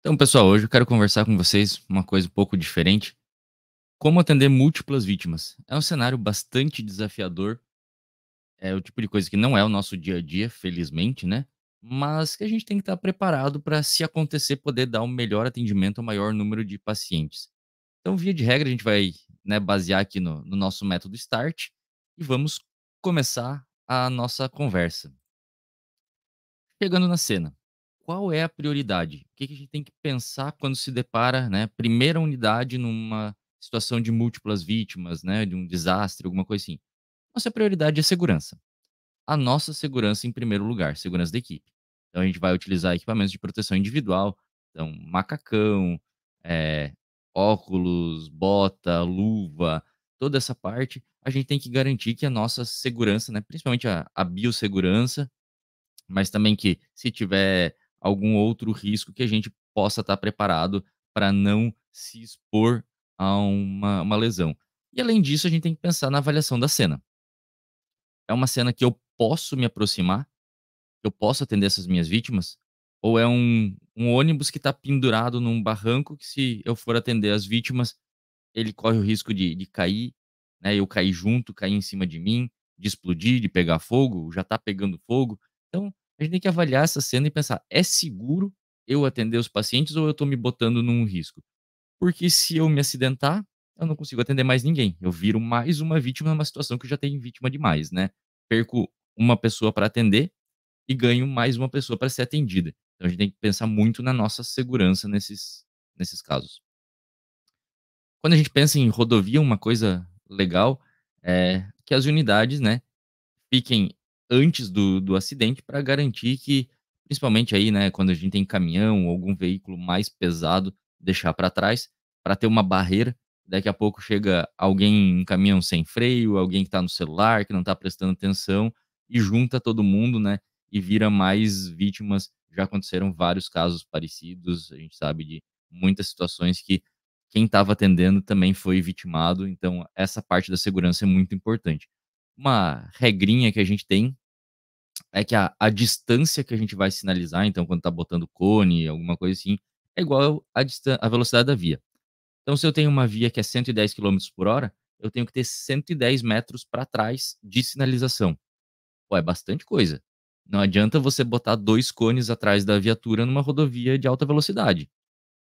Então, pessoal, hoje eu quero conversar com vocês uma coisa um pouco diferente. Como atender múltiplas vítimas? É um cenário bastante desafiador, é o tipo de coisa que não é o nosso dia a dia, felizmente, né? Mas que a gente tem que estar preparado para, se acontecer, poder dar um melhor atendimento ao maior número de pacientes. Então, via de regra, a gente vai, né, basear aqui no nosso método START e vamos começar a nossa conversa. Chegando na cena, qual é a prioridade? O que que a gente tem que pensar quando se depara, né, primeira unidade numa situação de múltiplas vítimas, né, de um desastre, alguma coisa assim. Nossa prioridade é segurança. A nossa segurança em primeiro lugar, segurança da equipe. Então a gente vai utilizar equipamentos de proteção individual, então macacão, eh, óculos, bota, luva, toda essa parte, a gente tem que garantir que a nossa segurança, né, principalmente a biossegurança, mas também que, se tiver algum outro risco, que a gente possa estar preparado para não se expor a uma lesão. E além disso, a gente tem que pensar na avaliação da cena. É uma cena que eu posso me aproximar, eu posso atender essas minhas vítimas? Ou é um ônibus que está pendurado num barranco que, se eu for atender as vítimas, ele corre o risco de cair, né, eu cair junto, cair em cima de mim, de explodir, de pegar fogo, já tá pegando fogo. Então, a gente tem que avaliar essa cena e pensar: "É seguro eu atender os pacientes ou eu tô me botando num risco?". Porque se eu me acidentar, eu não consigo atender mais ninguém. Eu viro mais uma vítima numa situação que já tem vítima demais, né. Perco uma pessoa para atender e ganho mais uma pessoa para ser atendida. Então a gente tem que pensar muito na nossa segurança nesses casos. Quando a gente pensa em rodovia, uma coisa legal é que as unidades, né, fiquem antes do acidente para garantir que, principalmente aí, né, quando a gente tem caminhão ou algum veículo mais pesado, deixar para trás, para ter uma barreira. Daqui a pouco chega alguém em caminhão sem freio, alguém que está no celular, que não está prestando atenção, e junta todo mundo, né, e vira mais vítimas. Já aconteceram vários casos parecidos, a gente sabe de muitas situações que quem estava atendendo também foi vitimado, então essa parte da segurança é muito importante. Uma regrinha que a gente tem é que a distância que a gente vai sinalizar, então quando tá botando cone, alguma coisa assim, é igual a velocidade da via. Então, se eu tenho uma via que é 110 km/h, eu tenho que ter 110 metros para trás de sinalização. Pô, é bastante coisa. Não adianta você botar 2 cones atrás da viatura numa rodovia de alta velocidade.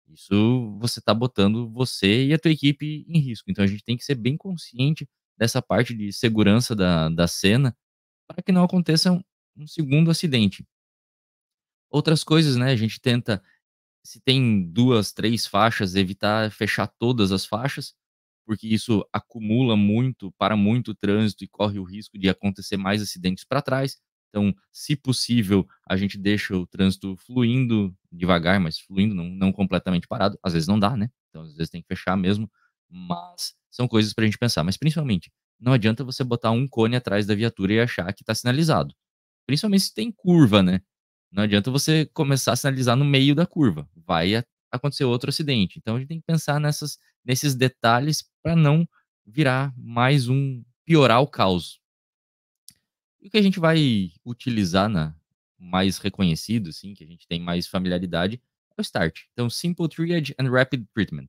Isso você está botando você e a tua equipe em risco. Então a gente tem que ser bem consciente dessa parte de segurança da cena, para que não aconteça um segundo acidente. Outras coisas, né, a gente tenta, se tem 2, 3 faixas, evitar fechar todas as faixas, porque isso acumula muito, para muito trânsito e corre o risco de acontecer mais acidentes para trás. Então, se possível, a gente deixa o trânsito fluindo devagar, mas fluindo, não completamente parado. Às vezes não dá, né, então às vezes tem que fechar mesmo, mas são coisas para a gente pensar. Mas principalmente, não adianta você botar um cone atrás da viatura e achar que está sinalizado. Principalmente se tem curva, né. Não adianta você começar a sinalizar no meio da curva, vai acontecer outro acidente. Então a gente tem que pensar nesses detalhes para não virar mais piorar o caos. E o que a gente vai utilizar mais reconhecido, assim, que a gente tem mais familiaridade, é o START. Então, Simple Triage and Rapid Treatment.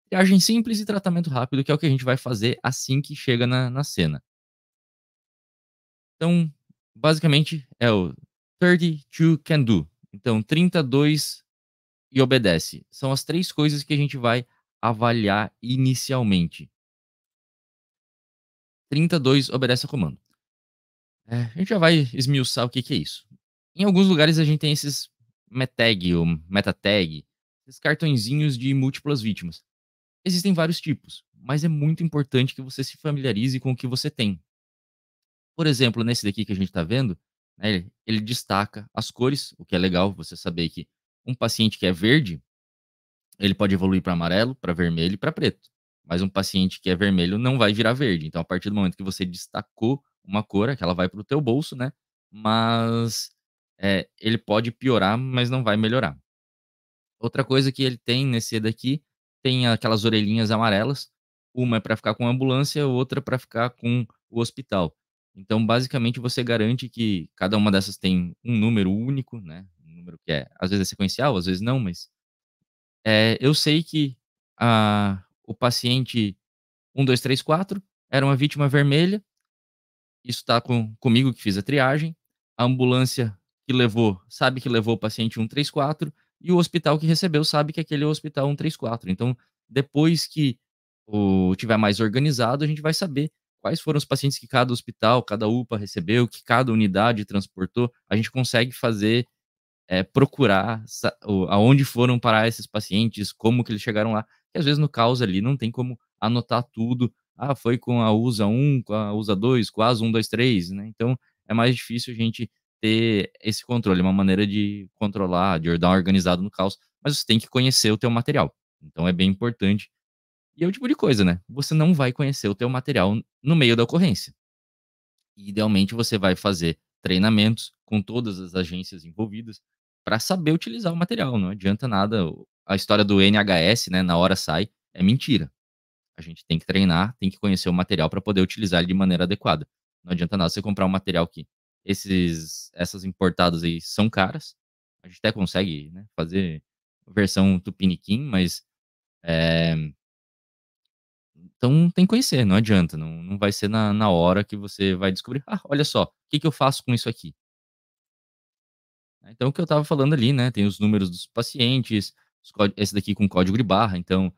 Triagem simples e tratamento rápido, que é o que a gente vai fazer assim que chega na cena. Então, basicamente, é o 32 can do. Então, 32 e obedece. São as 3 coisas que a gente vai avaliar inicialmente. 32 obedece ao comando. A gente já vai esmiuçar o que que é isso. Em alguns lugares a gente tem esses METAG ou meta-tag, esses cartõezinhos de múltiplas vítimas. Existem vários tipos, mas é muito importante que você se familiarize com o que você tem. Por exemplo, nesse daqui que a gente está vendo, né, ele destaca as cores, o que é legal você saber que um paciente que é verde, ele pode evoluir para amarelo, para vermelho e para preto. Mas um paciente que é vermelho não vai virar verde. Então, a partir do momento que você destacou uma cor, é que ela vai para o teu bolso, né? Mas ele pode piorar, mas não vai melhorar. Outra coisa que ele tem nesse daqui, tem aquelas orelhinhas amarelas. Uma é para ficar com a ambulância, outra para ficar com o hospital. Então, basicamente, você garante que cada uma dessas tem um número único, né? Um número que às vezes é sequencial, às vezes não, mas Eu sei que o paciente 1, 2, 3, 4 era uma vítima vermelha. Isso está comigo que fiz a triagem, a ambulância que levou, sabe que levou o paciente 134 e o hospital que recebeu sabe que aquele é o hospital 134. Então, depois que o tiver mais organizado, a gente vai saber quais foram os pacientes que cada hospital, cada UPA recebeu, que cada unidade transportou. A gente consegue fazer procurar aonde foram parar esses pacientes, como que eles chegaram lá. Que às vezes no caos ali não tem como anotar tudo. Ah, foi com a USA 1, com a USA 2, com a ASA 1, 2, 3, né? Então é mais difícil a gente ter esse controle, uma maneira de controlar, de dar uma organizado no caos, mas você tem que conhecer o teu material. Então é bem importante. E é o tipo de coisa, né? Você não vai conhecer o teu material no meio da ocorrência. E, idealmente, você vai fazer treinamentos com todas as agências envolvidas para saber utilizar o material. Não adianta nada. A história do NHS, né, na hora sai, é mentira. A gente tem que treinar, tem que conhecer o material para poder utilizar ele de maneira adequada. Não adianta nada você comprar um material que essas importadas aí são caras. A gente até consegue, né, fazer versão tupiniquim, mas é, então tem que conhecer, não adianta, não vai ser na hora que você vai descobrir: "Ah, olha só, o que que eu faço com isso aqui?". Então o que eu estava falando ali, né, tem os números dos pacientes, os có esse daqui com código de barra, então,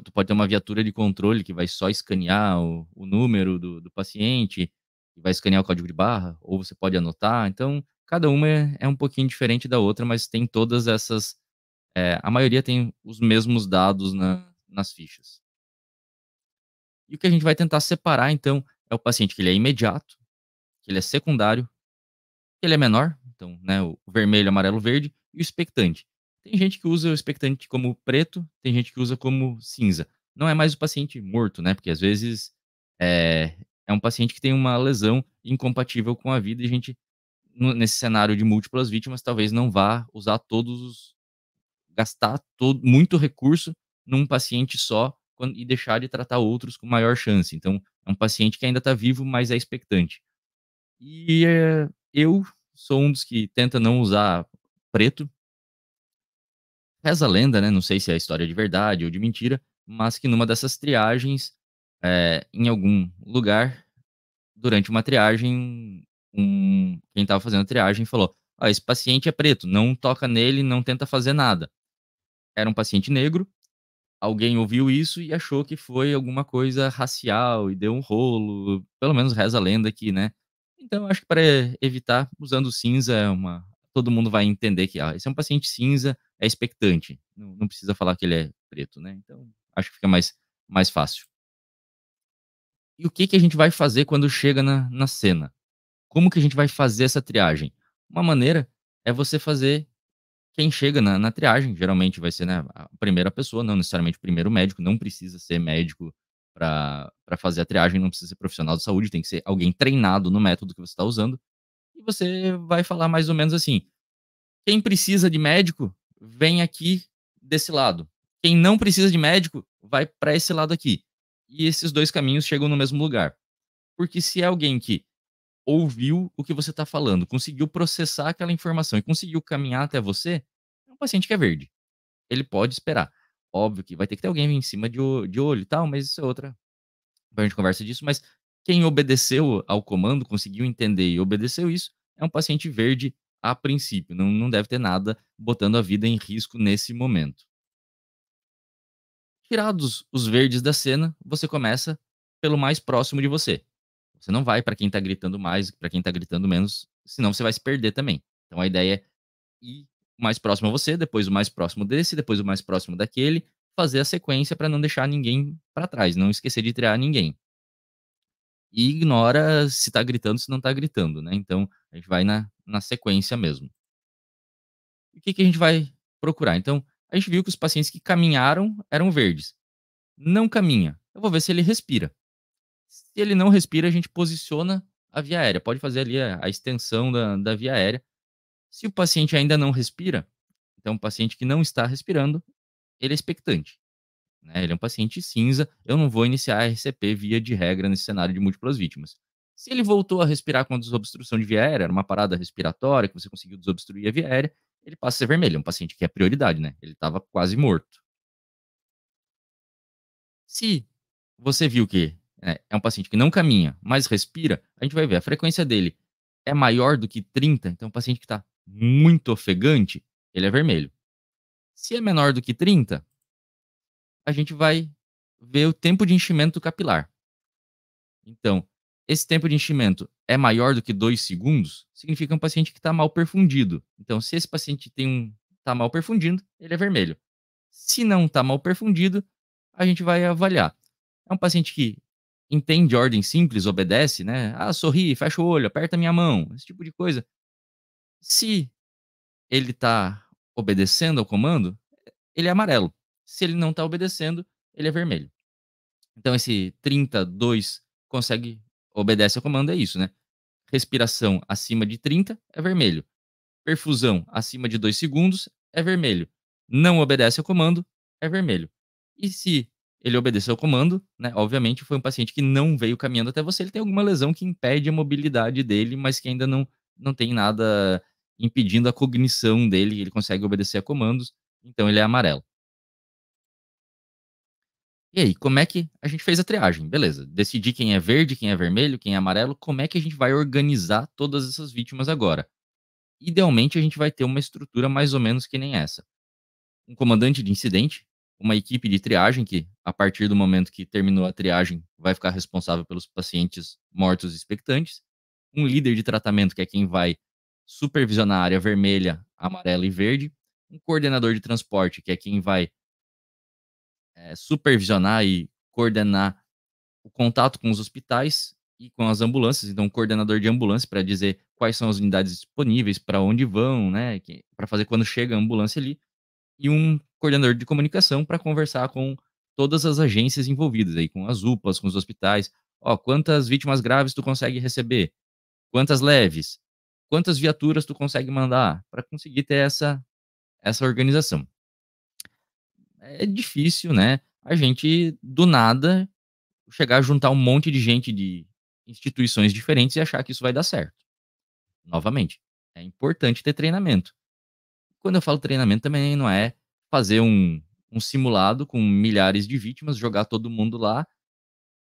tu pode ter uma viatura de controle que vai só escanear o número do paciente, e vai escanear o código de barra, ou você pode anotar, então cada uma é um pouquinho diferente da outra, mas tem todas essas, a maioria tem os mesmos dados nas fichas. E o que a gente vai tentar separar então, é o paciente que ele é imediato, que ele é secundário, que ele é menor, então, né, o vermelho, amarelo, verde, e o expectante. Tem gente que usa o expectante como preto, tem gente que usa como cinza. Não é mais o paciente morto, né, porque às vezes, é um paciente que tem uma lesão incompatível com a vida e a gente, nesse cenário de múltiplas vítimas, talvez não vá usar todos os gastar todo muito recurso num paciente só e deixar de tratar outros com maior chance. Então, é um paciente que ainda está vivo, mas é expectante. E, eu sou um dos que tenta não usar preto. Reza a lenda, né, não sei se é história de verdade ou de mentira, mas que numa dessas triagens, em algum lugar, durante uma triagem, quem estava fazendo a triagem falou: "Ó, esse paciente é preto, não toca nele, não tenta fazer nada". Era um paciente negro. Alguém ouviu isso e achou que foi alguma coisa racial e deu um rolo, pelo menos reza a lenda aqui, né. Então eu acho que para evitar, usando cinza é uma todo mundo vai entender que, esse é um paciente cinza, é expectante, não precisa falar que ele é preto, né, então acho que fica mais fácil. E o que que a gente vai fazer quando chega na cena? Como que a gente vai fazer essa triagem? Uma maneira é você fazer quem chega na triagem, geralmente vai ser, né, a primeira pessoa, não necessariamente o primeiro médico, não precisa ser médico para fazer a triagem, não precisa ser profissional de saúde, tem que ser alguém treinado no método que você está usando. E você vai falar mais ou menos assim: "Quem precisa de médico, vem aqui desse lado. Quem não precisa de médico, vai para esse lado aqui". E esses 2 caminhos chegam no mesmo lugar. Porque se é alguém que ouviu o que você está falando, conseguiu processar aquela informação e conseguiu caminhar até você, é um paciente que é verde. Ele pode esperar. Óbvio que vai ter que ter alguém em cima de olho e tal, mas isso é outra a gente conversa disso, mas quem obedeceu ao comando, conseguiu entender e obedeceu isso, é um paciente verde a princípio, não deve ter nada botando a vida em risco nesse momento. Tirados os verdes da cena, você começa pelo mais próximo de você. Você não vai para quem tá gritando mais, para quem tá gritando menos, senão você vai se perder também. Então a ideia é ir o mais próximo a você, depois o mais próximo desse, depois o mais próximo daquele, fazer a sequência para não deixar ninguém para trás, não esquecer de triar ninguém. E ignora se tá gritando, se não tá gritando, né, então a gente vai na sequência mesmo. E o que que a gente vai procurar? Então, a gente viu que os pacientes que caminharam eram verdes. Não caminha, eu vou ver se ele respira. Se ele não respira, a gente posiciona a via aérea, pode fazer ali a extensão da via aérea. Se o paciente ainda não respira, então um paciente que não está respirando, ele é expectante, né, ele é um paciente cinza, eu não vou iniciar a RCP via de regra nesse cenário de múltiplas vítimas. Se ele voltou a respirar com desobstrução de via aérea, era uma parada respiratória que você conseguiu desobstruir a via aérea, ele passa a ser vermelho. É um paciente que é prioridade, né? Ele estava quase morto. Se você viu que é um paciente que não caminha, mas respira, a gente vai ver a frequência dele é maior do que 30, então, um paciente que está muito ofegante, ele é vermelho. Se é menor do que 30, a gente vai ver o tempo de enchimento capilar. Então, esse tempo de enchimento é maior do que 2 segundos, significa um paciente que está mal perfundido. Então, se esse paciente tá mal perfundindo, ele é vermelho. Se não está mal perfundido, a gente vai avaliar. É um paciente que entende ordem simples, obedece, né? Ah, sorri, fecha o olho, aperta minha mão, esse tipo de coisa. Se ele está obedecendo ao comando, ele é amarelo. Se ele não está obedecendo, ele é vermelho. Então esse 32 obedece ao comando, é isso, né? Respiração acima de 30 é vermelho. Perfusão acima de 2 segundos é vermelho. Não obedece ao comando é vermelho. E se ele obedeceu ao comando, né, obviamente foi um paciente que não veio caminhando até você, ele tem alguma lesão que impede a mobilidade dele, mas que ainda não tem nada impedindo a cognição dele, ele consegue obedecer a comandos, então ele é amarelo. E aí, como é que a gente fez a triagem? Beleza, decidi quem é verde, quem é vermelho, quem é amarelo, como é que a gente vai organizar todas essas vítimas agora? Idealmente, a gente vai ter uma estrutura mais ou menos que nem essa. Um comandante de incidente, uma equipe de triagem que, a partir do momento que terminou a triagem, vai ficar responsável pelos pacientes mortos e expectantes, um líder de tratamento, que é quem vai supervisionar a área vermelha, amarela e verde, um coordenador de transporte, que é quem vai supervisionar e coordenar o contato com os hospitais e com as ambulâncias, então um coordenador de ambulância para dizer quais são as unidades disponíveis, para onde vão, né, para fazer quando chega a ambulância ali, e um coordenador de comunicação para conversar com todas as agências envolvidas aí, com as UPAs, com os hospitais. Ó, quantas vítimas graves tu consegue receber? Quantas leves? Quantas viaturas tu consegue mandar? Para conseguir ter essa organização. É difícil, né, a gente do nada chegar a juntar um monte de gente de instituições diferentes e achar que isso vai dar certo. Novamente, é importante ter treinamento. Quando eu falo treinamento, também não é fazer um simulado com milhares de vítimas, jogar todo mundo lá,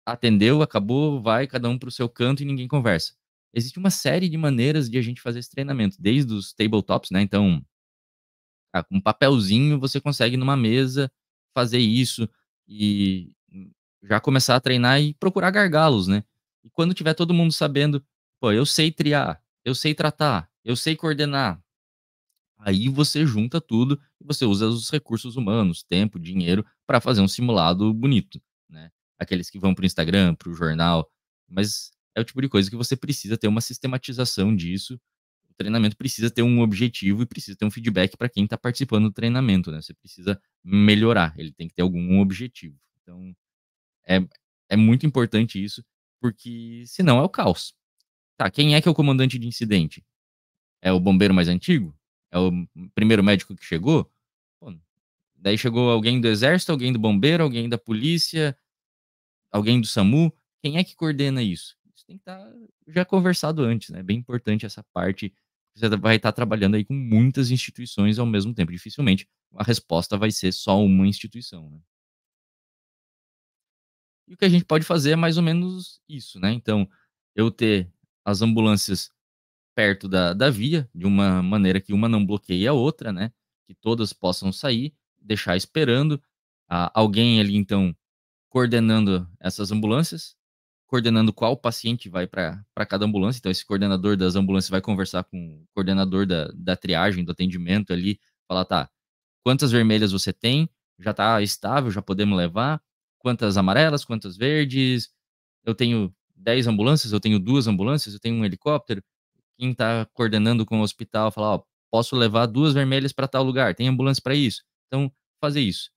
atendeu, acabou, vai cada um para o seu canto e ninguém conversa. Existe uma série de maneiras de a gente fazer esse treinamento, desde os tabletops, né? Então, com um papelzinho você consegue numa mesa fazer isso e já começar a treinar e procurar gargalos, né? E quando tiver todo mundo sabendo, pô, eu sei triar, eu sei tratar, eu sei coordenar, aí você junta tudo e você usa os recursos humanos, tempo, dinheiro, para fazer um simulado bonito, né? Aqueles que vão para o Instagram, para o jornal, mas é o tipo de coisa que você precisa ter uma sistematização disso. O treinamento precisa ter um objetivo e precisa ter um feedback para quem está participando do treinamento, né? Você precisa melhorar, ele tem que ter algum objetivo. Então, é, é muito importante isso, porque senão é o caos. Tá, quem é que é o comandante de incidente? É o bombeiro mais antigo? É o primeiro médico que chegou? Pô, daí chegou alguém do exército, alguém do bombeiro, alguém da polícia, alguém do SAMU. Quem é que coordena isso? Isso tem que estar já conversado antes, né? É bem importante essa parte. Você vai estar trabalhando aí com muitas instituições ao mesmo tempo. Dificilmente a resposta vai ser só uma instituição, né? E o que a gente pode fazer é mais ou menos isso, né? Então, eu ter as ambulâncias perto da via, de uma maneira que uma não bloqueie a outra, né, que todas possam sair, deixar esperando, alguém ali então coordenando essas ambulâncias, coordenando qual paciente vai para cada ambulância, então esse coordenador das ambulâncias vai conversar com o coordenador da triagem, do atendimento ali, falar: "Tá, quantas vermelhas você tem? Já está estável, já podemos levar? Quantas amarelas, quantas verdes? Eu tenho 10 ambulâncias, eu tenho 2 ambulâncias, eu tenho um helicóptero?" Quem está coordenando com o hospital falar: "Ó, posso levar 2 vermelhas para tal lugar, tem ambulância para isso". Então, fazer isso.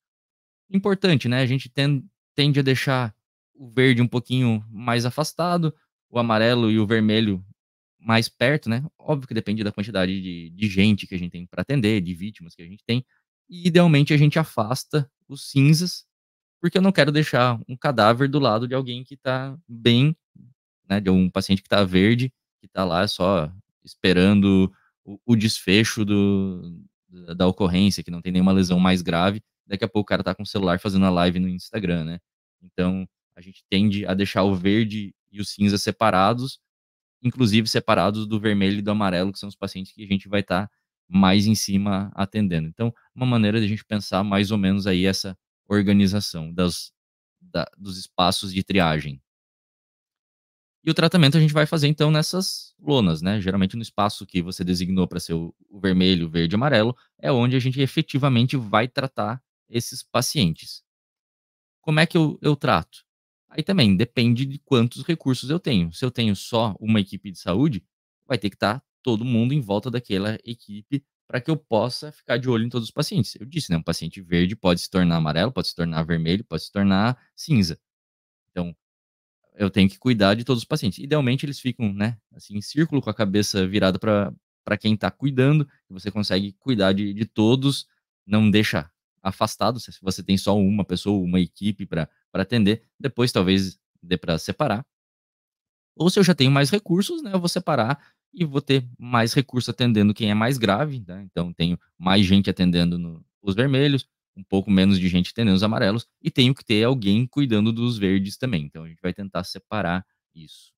Importante, né, a gente tende a deixar o verde um pouquinho mais afastado, o amarelo e o vermelho mais perto, né. Óbvio que depende da quantidade de gente que a gente tem para atender, de vítimas que a gente tem, e idealmente a gente afasta os cinzas, porque eu não quero deixar um cadáver do lado de alguém que está bem, né, de um paciente que está verde, que está lá só esperando o desfecho da ocorrência, que não tem nenhuma lesão mais grave, daqui a pouco o cara tá com o celular fazendo a live no Instagram, né. Então, a gente tende a deixar o verde e o cinza separados, inclusive separados do vermelho e do amarelo, que são os pacientes que a gente vai estar mais em cima atendendo. Então, uma maneira de a gente pensar mais ou menos aí essa organização dos espaços de triagem. E o tratamento a gente vai fazer então nessas lonas, né, geralmente no espaço que você designou para ser o vermelho, verde e amarelo, é onde a gente efetivamente vai tratar esses pacientes. Como é que eu trato? Aí também depende de quantos recursos eu tenho. Se eu tenho só uma equipe de saúde, vai ter que estar todo mundo em volta daquela equipe para que eu possa ficar de olho em todos os pacientes. Eu disse, né, um paciente verde pode se tornar amarelo, pode se tornar vermelho, pode se tornar cinza. Então, eu tenho que cuidar de todos os pacientes. Idealmente, eles ficam, né, assim, em círculo com a cabeça virada para quem está cuidando, e você consegue cuidar de todos, não deixa afastado, se você tem só uma pessoa, uma equipe para atender, depois talvez dê para separar. Ou se eu já tenho mais recursos, né, eu vou separar e vou ter mais recurso atendendo quem é mais grave, né, então tenho mais gente atendendo os vermelhos, um pouco menos de gente atendendo os amarelos, e tenho que ter alguém cuidando dos verdes também, então a gente vai tentar separar isso.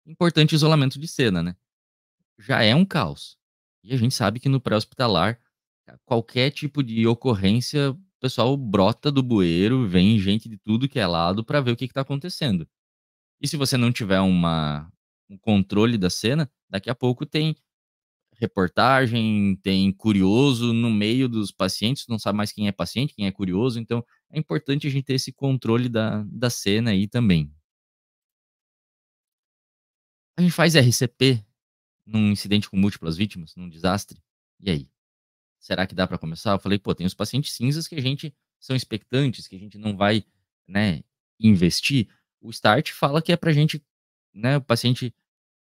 Importante isolamento de cena, né, já é um caos, e a gente sabe que no pré-hospitalar, qualquer tipo de ocorrência, o pessoal brota do bueiro, vem gente de tudo que é lado para ver o que está acontecendo. E se você não tiver um controle da cena, daqui a pouco tem reportagem, tem curioso no meio dos pacientes, não sabe mais quem é paciente, quem é curioso, então é importante a gente ter esse controle da cena aí também. A gente faz RCP num incidente com múltiplas vítimas, num desastre, e aí? Será que dá pra começar? Eu falei: "Pô, tem os pacientes cinzas que a gente são expectantes, que a gente não vai, né, investir". O start fala que é pra gente, né, o paciente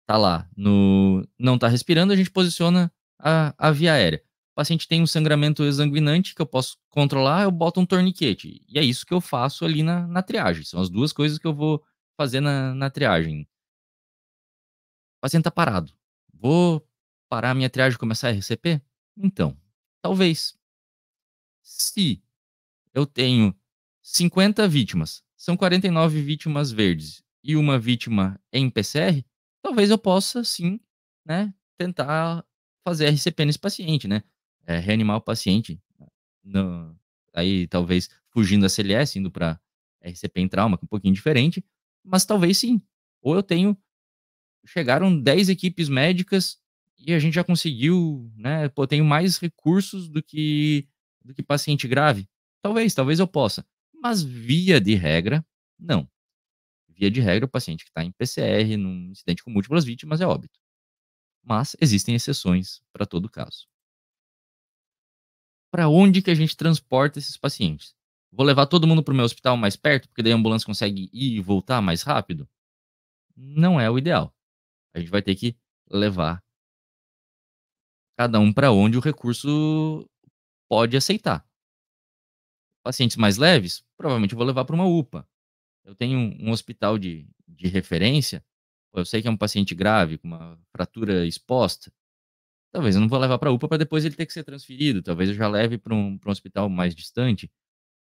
tá lá no não tá respirando, a gente posiciona a via aérea. O paciente tem um sangramento exsanguinante que eu posso controlar, eu boto um torniquete. E é isso que eu faço ali na triagem, são as 2 coisas que eu vou fazer na triagem. O paciente tá parado. Vou parar a minha triagem e começar a RCP? Então, talvez. Se eu tenho 50 vítimas, são 49 vítimas verdes e uma vítima em PCR, talvez eu possa sim, né, tentar fazer RCP nesse paciente, né, reanimar o paciente, no aí talvez fugindo da CLS, indo para RCP em trauma, que é um pouquinho diferente, mas talvez sim. Ou eu tenho chegaram 10 equipes médicas e a gente já conseguiu, né, pô, tenho mais recursos do que paciente grave. Talvez eu possa, mas via de regra, não. Via de regra, o paciente que está em PCR, num incidente com múltiplas vítimas, é óbito. Mas existem exceções para todo caso. Para onde que a gente transporta esses pacientes? Vou levar todo mundo para o meu hospital mais perto, porque daí a ambulância consegue ir e voltar mais rápido? Não é o ideal. A gente vai ter que levar cada um para onde o recurso pode aceitar. Pacientes mais leves, provavelmente eu vou levar para uma UPA. Eu tenho um hospital de referência, pô, eu sei que é um paciente grave, com uma fratura exposta, talvez eu não vou levar para UPA para depois ele ter que ser transferido, talvez eu já leve para um hospital mais distante,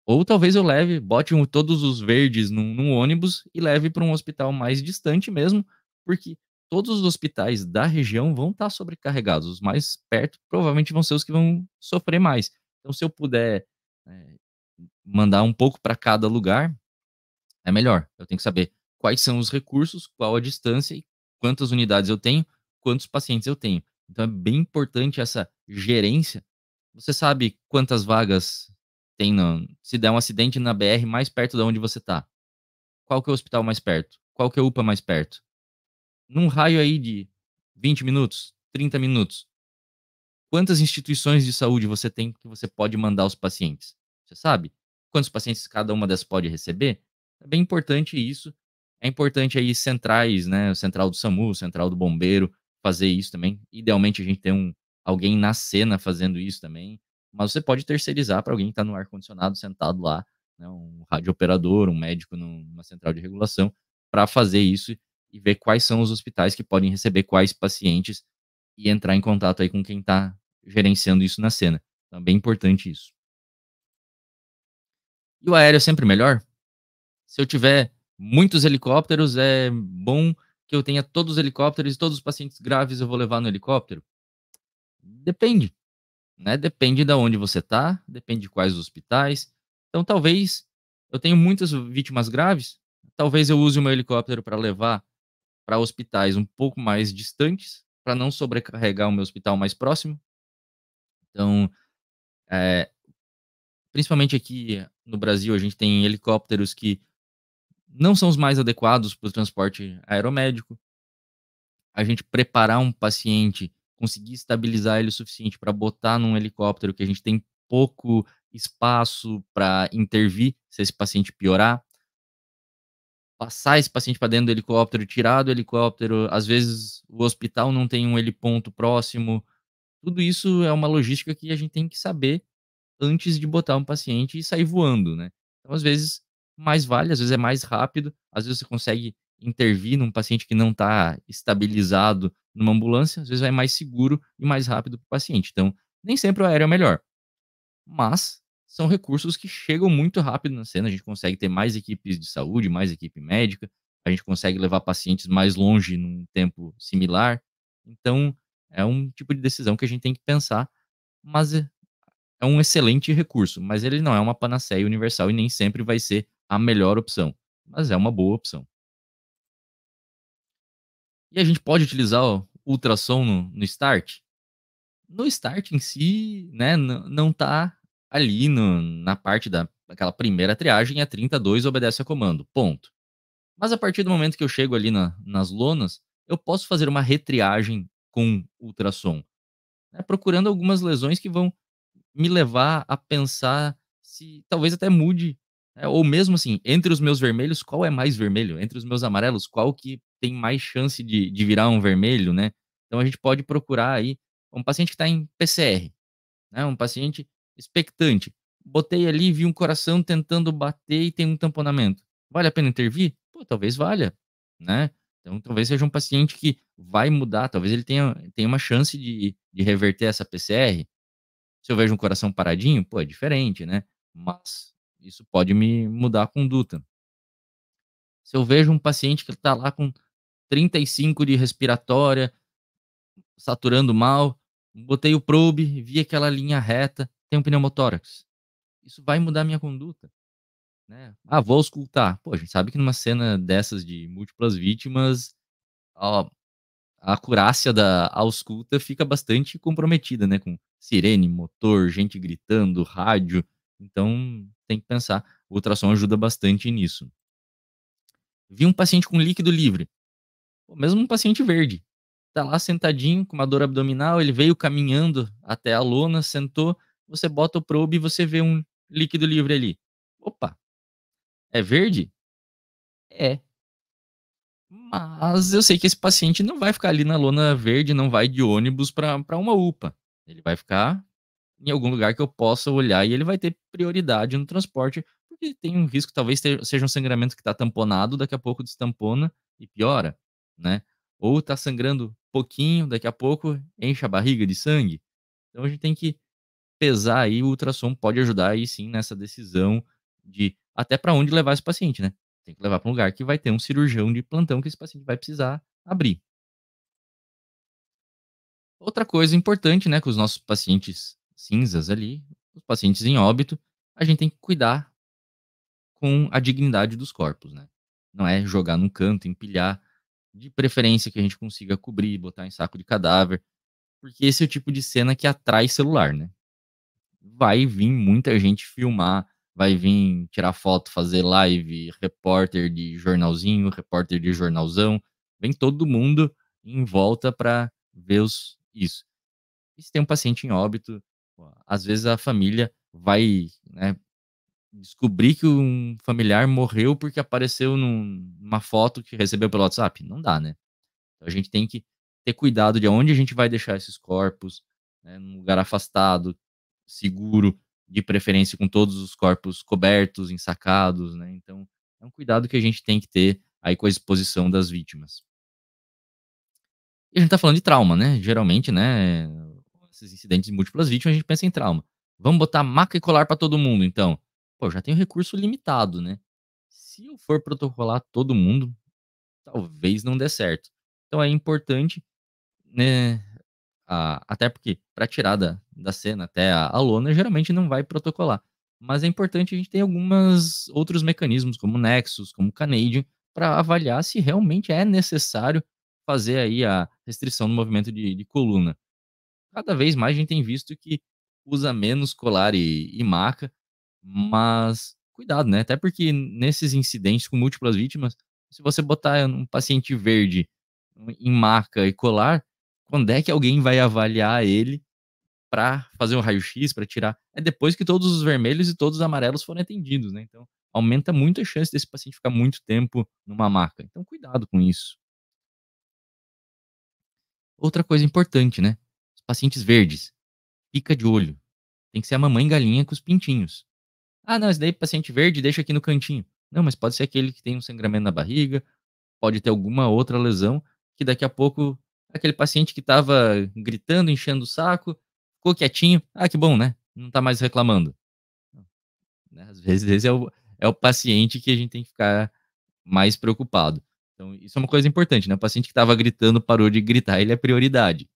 ou talvez eu leve, bote todos os verdes num ônibus e leve para um hospital mais distante mesmo, porque todos os hospitais da região vão estar sobrecarregados, os mais perto provavelmente vão ser os que vão sofrer mais. Então se eu puder, eh, mandar um pouco para cada lugar, é melhor. Eu tenho que saber quais são os recursos, qual a distância e quantas unidades eu tenho, quantos pacientes eu tenho. Então é bem importante essa gerência. Você sabe quantas vagas tem se der um acidente na BR mais perto da onde você está? Qual que é o hospital mais perto? Qual que é a UPA mais perto? Num raio aí de 20 minutos, 30 minutos, quantas instituições de saúde você tem que você pode mandar os pacientes? Você sabe? Quantos pacientes cada uma dessas pode receber? É bem importante isso. É importante aí centrais, né, o central do SAMU, central do bombeiro, fazer isso também. Idealmente a gente tem alguém na cena fazendo isso também, mas você pode terceirizar para alguém que está no ar-condicionado sentado lá, né, um radiooperador, um médico numa central de regulação, para fazer isso e ver quais são os hospitais que podem receber quais pacientes e entrar em contato aí com quem tá gerenciando isso na cena. Então é bem importante isso. E o aéreo é sempre melhor? Se eu tiver muitos helicópteros, é bom que eu tenha todos os helicópteros e todos os pacientes graves eu vou levar no helicóptero? Depende, né, depende da onde você tá, depende de quais hospitais. Então talvez eu tenho muitas vítimas graves, talvez eu use o meu helicóptero para levar para hospitais um pouco mais distantes, para não sobrecarregar o meu hospital mais próximo. Então, eh, principalmente aqui no Brasil, a gente tem helicópteros que não são os mais adequados para o transporte aeromédico. A gente preparar um paciente, conseguir estabilizar ele o suficiente para botar num helicóptero que a gente tem pouco espaço para intervir, se esse paciente piorar, passar esse paciente para dentro do helicóptero, tirar do helicóptero, às vezes o hospital não tem um heliponto próximo, tudo isso é uma logística que a gente tem que saber antes de botar um paciente e sair voando, né. Então, às vezes, mais vale, às vezes é mais rápido, às vezes você consegue intervir num paciente que não está estabilizado numa ambulância, às vezes é mais seguro e mais rápido para o paciente. Então, nem sempre o aéreo é melhor, mas são recursos que chegam muito rápido na cena, a gente consegue ter mais equipes de saúde, mais equipe médica, a gente consegue levar pacientes mais longe num tempo similar. Então, é um tipo de decisão que a gente tem que pensar, mas é um excelente recurso, mas ele não é uma panaceia universal e nem sempre vai ser a melhor opção, mas é uma boa opção. E a gente pode utilizar o ultrassom no start? No start em si, né, não tá ali na parte daquela primeira triagem, é 32 obedece a comando, ponto. Mas a partir do momento que eu chego ali nas lonas, eu posso fazer uma retriagem com ultrassom, né, procurando algumas lesões que vão me levar a pensar se talvez até mude, ou mesmo assim, entre os meus vermelhos, qual é mais vermelho? Entre os meus amarelos, qual que tem mais chance de virar um vermelho, né? Então a gente pode procurar aí um paciente que está em PCR, né, um paciente expectante. Botei ali, vi um coração tentando bater e tem um tamponamento. Vale a pena intervir? Pô, talvez valha, né? Então talvez seja um paciente que vai mudar, talvez ele tenha uma chance de reverter essa PCR. Se eu vejo um coração paradinho, pô, é diferente, né, mas isso pode me mudar a conduta. Se eu vejo um paciente que tá lá com 35 de respiratória, saturando mal, botei o probe, vi aquela linha reta, tem um pneumotórax. Isso vai mudar a minha conduta, né. Ah, vou auscultar. Pô, a gente sabe que numa cena dessas de múltiplas vítimas, ó, a acurácia da ausculta fica bastante comprometida, né, com sirene, motor, gente gritando, rádio, então tem que pensar, o ultrassom ajuda bastante nisso. Vi um paciente com líquido livre, pô, mesmo um paciente verde, tá lá sentadinho com uma dor abdominal, ele veio caminhando até a lona, sentou, você bota o probe e você vê um líquido livre ali. Opa, é verde? É. Mas eu sei que esse paciente não vai ficar ali na lona verde, não vai de ônibus para uma UPA. Ele vai ficar em algum lugar que eu possa olhar e ele vai ter prioridade no transporte, porque tem um risco, talvez seja um sangramento que está tamponado, daqui a pouco destampona e piora, né? Ou está sangrando pouquinho, daqui a pouco enche a barriga de sangue. Então a gente tem que pesar aí, o ultrassom pode ajudar aí sim nessa decisão de até para onde levar esse paciente, né. Tem que levar para um lugar que vai ter um cirurgião de plantão que esse paciente vai precisar abrir. Outra coisa importante, né, com os nossos pacientes cinzas ali, os pacientes em óbito, a gente tem que cuidar com a dignidade dos corpos, né. Não é jogar num canto, empilhar, de preferência que a gente consiga cobrir, botar em saco de cadáver, porque esse é o tipo de cena que atrai celular, né. Vai vir muita gente filmar, vai vir tirar foto, fazer live, repórter de jornalzinho, repórter de jornalzão, vem todo mundo em volta para ver os isso. E se tem um paciente em óbito, pô, às vezes a família vai, né, descobrir que um familiar morreu porque apareceu numa foto que recebeu pelo WhatsApp, não dá, né. Então a gente tem que ter cuidado de aonde a gente vai deixar esses corpos, né, num lugar afastado, seguro, de preferência com todos os corpos cobertos, ensacados, né. Então, é um cuidado que a gente tem que ter aí com a exposição das vítimas. E a gente tá falando de trauma, né, geralmente, né, esses incidentes de múltiplas vítimas, a gente pensa em trauma. Vamos botar maca e colar pra todo mundo então. Pô, já tenho recurso limitado, né. Se eu for protocolar todo mundo, talvez não dê certo. Então é importante, né, até porque para tirar da cena até a lona, geralmente não vai protocolar. Mas é importante a gente ter algumas outros mecanismos, como o Nexus, como o Canadian, para avaliar se realmente é necessário fazer aí a restrição no movimento de coluna. Cada vez mais a gente tem visto que usa menos colar e maca, mas cuidado, né, até porque nesses incidentes com múltiplas vítimas, se você botar um paciente verde em maca e colar, quando é que alguém vai avaliar ele para fazer um raio-x, para tirar? É depois que todos os vermelhos e todos os amarelos forem atendidos, né, então aumenta muito a chance desse paciente ficar muito tempo numa maca, então cuidado com isso. Outra coisa importante, né, os pacientes verdes, fica de olho, tem que ser a mamãe galinha com os pintinhos. "Ah não, esse daí é paciente verde, deixa aqui no cantinho". Não, mas pode ser aquele que tem um sangramento na barriga, pode ter alguma outra lesão, que daqui a pouco aquele paciente que estava gritando, enchendo o saco, ficou quietinho, "Ah, que bom, né, não tá mais reclamando", né, às vezes esse é o paciente que a gente tem que ficar mais preocupado. Então isso é uma coisa importante, né, o paciente que estava gritando parou de gritar, ele é prioridade,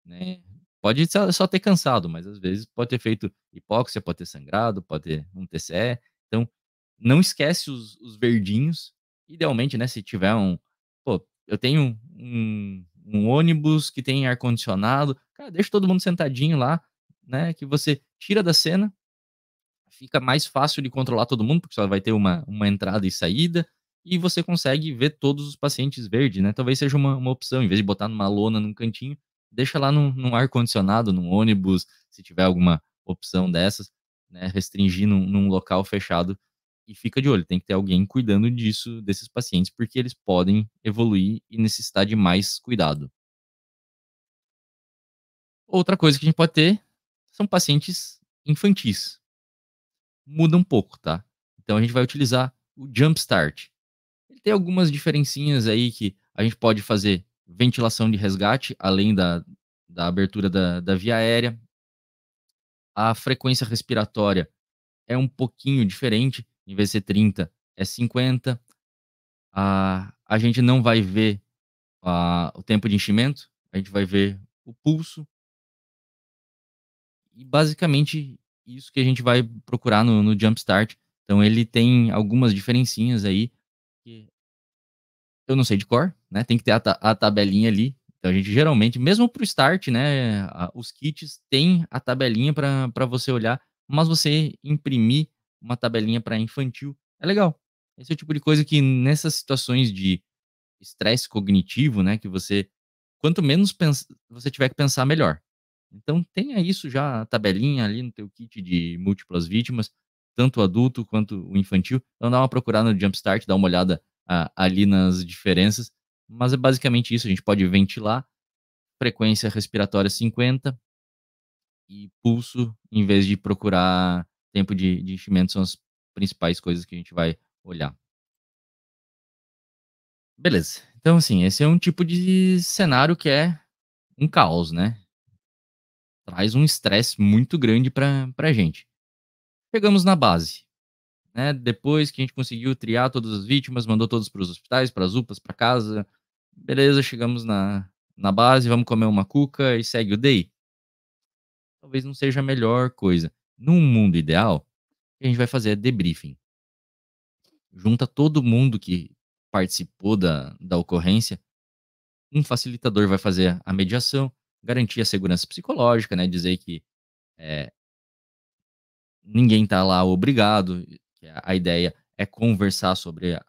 né. Pode só ter cansado, mas às vezes pode ter feito hipóxia, pode ter sangrado, pode ter um TCE, então não esquece os verdinhos, idealmente, né, se tiver pô, eu tenho um ônibus que tem ar-condicionado, cara, deixa todo mundo sentadinho lá, né, que você tira da cena, fica mais fácil de controlar todo mundo, porque só vai ter uma entrada e saída, e você consegue ver todos os pacientes verde, né, talvez seja uma opção, em vez de botar numa lona num cantinho, deixa lá num ar-condicionado, num ônibus, se tiver alguma opção dessas, né, restringir num local fechado e fica de olho, tem que ter alguém cuidando disso, desses pacientes, porque eles podem evoluir e necessitar de mais cuidado. Outra coisa que a gente pode ter são pacientes infantis. Muda um pouco, tá? Então a gente vai utilizar o Jump Start. Ele tem algumas diferencinhas aí que a gente pode fazer ventilação de resgate, além da abertura da via aérea. A frequência respiratória é um pouquinho diferente, em vez de ser 30, é 50. A gente não vai ver o tempo de enchimento, a gente vai ver o pulso e basicamente isso que a gente vai procurar no Jump Start. Então ele tem algumas diferencinhas aí que eu não sei de cor, né, tem que ter a tabelinha ali. Então a gente geralmente, mesmo para o start, né, os kits têm a tabelinha para você olhar, mas você imprimir uma tabelinha para infantil é legal. Esse é o tipo de coisa que nessas situações de estresse cognitivo, né, que você quanto menos você tiver que pensar, melhor. Então tenha isso já, a tabelinha ali no teu kit de múltiplas vítimas, tanto o adulto quanto o infantil. Então dá uma procurada no Jumpstart, dá uma olhada, ali nas diferenças, mas é basicamente isso, a gente pode ventilar, frequência respiratória 50 e pulso, em vez de procurar tempo de enchimento, são as principais coisas que a gente vai olhar. Beleza, então assim, esse é um tipo de cenário que é um caos, né, traz um estresse muito grande pra gente. Chegamos na base, né, depois que a gente conseguiu triar todas as vítimas, mandou todos para os hospitais, para as UPAs, para casa, beleza, chegamos na base, vamos comer uma cuca e segue o day? Talvez não seja a melhor coisa. Num mundo ideal, o que a gente vai fazer é debriefing. Junta todo mundo que participou da ocorrência, um facilitador vai fazer a mediação, garantir a segurança psicológica, né, dizer que, eh ninguém tá lá obrigado, que a ideia é conversar sobre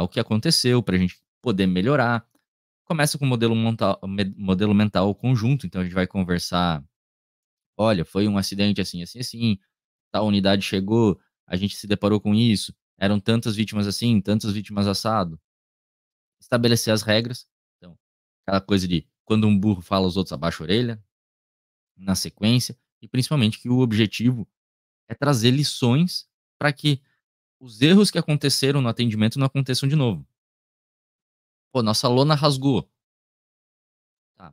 o que aconteceu pra gente poder melhorar. Começa com o modelo mental conjunto, então a gente vai conversar: "Olha, foi um acidente assim, assim, assim, tal unidade chegou, a gente se deparou com isso, eram tantas vítimas assim, tantas vítimas assado". Estabelecer as regras, então, aquela coisa de quando um burro fala, os outros abaixam a orelha, na sequência, e principalmente que o objetivo é trazer lições para que os erros que aconteceram no atendimento não aconteçam de novo. Pô, nossa lona rasgou. Tá.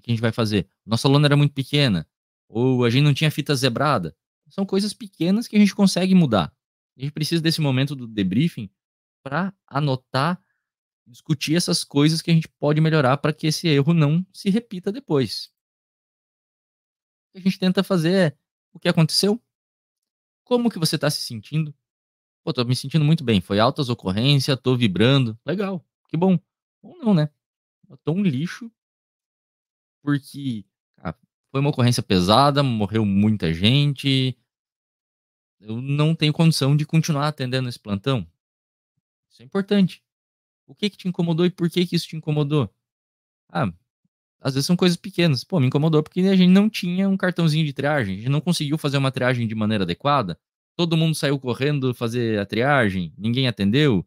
que a gente vai fazer? Nossa lona era muito pequena, ou a gente não tinha fita zebrada. São coisas pequenas que a gente consegue mudar. A gente precisa desse momento do debriefing para anotar, discutir essas coisas que a gente pode melhorar para que esse erro não se repita depois. O que a gente tenta fazer é: o que aconteceu? Como que você está se sentindo? Pô, tô me sentindo muito bem, foi altas ocorrência, tô vibrando. Legal, que bom. Ou não, né? Eu tô um lixo, porque, ah, foi uma ocorrência pesada, morreu muita gente, eu não tenho condição de continuar atendendo esse plantão. Isso é importante. O que que te incomodou e por que que isso te incomodou? Ah, às vezes são coisas pequenas. Pô, me incomodou porque a gente não tinha um cartãozinho de triagem, a gente não conseguiu fazer uma triagem de maneira adequada, todo mundo saiu correndo fazer a triagem, ninguém atendeu,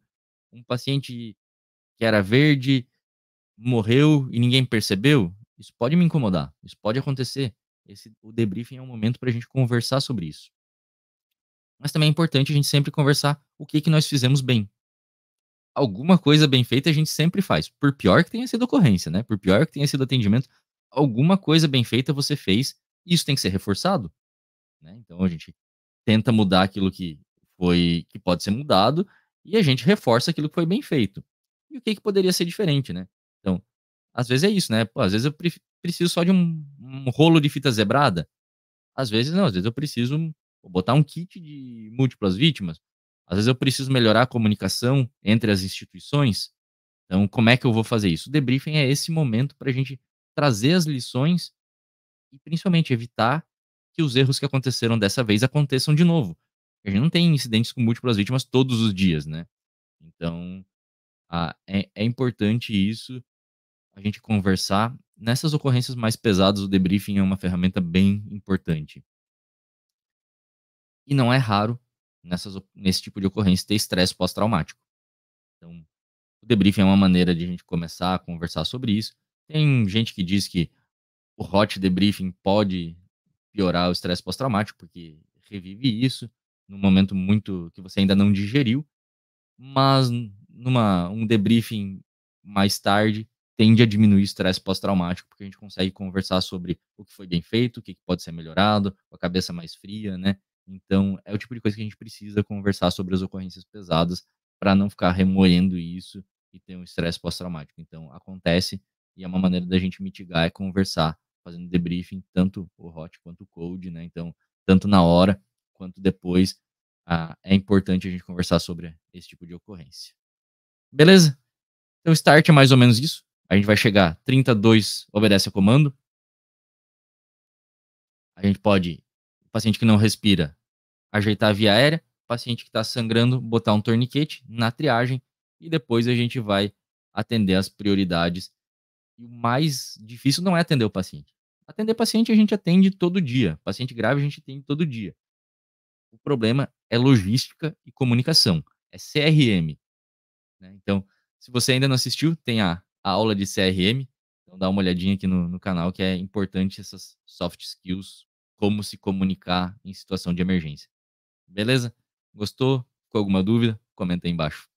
um paciente que era verde morreu e ninguém percebeu. Isso pode me incomodar, isso pode acontecer. O debriefing é um momento para a gente conversar sobre isso. Mas também é importante a gente sempre conversar o que que nós fizemos bem. Alguma coisa bem feita a gente sempre faz, por pior que tenha sido ocorrência, né, por pior que tenha sido atendimento, alguma coisa bem feita você fez, e isso tem que ser reforçado, né. Então a gente tenta mudar aquilo que pode ser mudado, e a gente reforça aquilo que foi bem feito. E o que que poderia ser diferente, né. Então, às vezes é isso, né, pô, às vezes eu preciso só de um rolo de fita zebrada, às vezes não, às vezes eu preciso botar um kit de múltiplas vítimas, às vezes eu preciso melhorar a comunicação entre as instituições. Então, como é que eu vou fazer isso? O debriefing é esse momento para a gente trazer as lições e, principalmente, evitar que os erros que aconteceram dessa vez aconteçam de novo. A gente não tem incidentes com múltiplas vítimas todos os dias, né? Então, é importante isso, a gente conversar. Nessas ocorrências mais pesadas, o debriefing é uma ferramenta bem importante. E não é raro, nesse tipo de ocorrência, ter estresse pós-traumático. Então, o debriefing é uma maneira de a gente começar a conversar sobre isso. Tem gente que diz que o hot debriefing pode piorar o estresse pós-traumático, porque revive isso num momento muito que você ainda não digeriu, mas um debriefing mais tarde tende a diminuir o estresse pós-traumático, porque a gente consegue conversar sobre o que foi bem feito, o que pode ser melhorado, com a cabeça mais fria, né. Então, é o tipo de coisa que a gente precisa conversar sobre as ocorrências pesadas, para não ficar remoendo isso e ter um estresse pós-traumático. Então, acontece, e é uma maneira da gente mitigar é conversar, fazendo debriefing, tanto o hot quanto o cold, né. Então, tanto na hora quanto depois, é importante a gente conversar sobre esse tipo de ocorrência. Beleza? Então o start é mais ou menos isso. A gente vai chegar 32 obedece a comando. A gente pode, o paciente que não respira, ajeitar a via aérea. O paciente que está sangrando, botar um torniquete na triagem. E depois a gente vai atender as prioridades. E o mais difícil não é atender o paciente. Atender paciente a gente atende todo dia. Paciente grave a gente atende todo dia. O problema é logística e comunicação. É CRM. Né. Então, se você ainda não assistiu, tem a aula de CRM, então dá uma olhadinha aqui no canal que é importante essas soft skills, como se comunicar em situação de emergência. Beleza? Gostou? Ficou alguma dúvida? Comenta aí embaixo.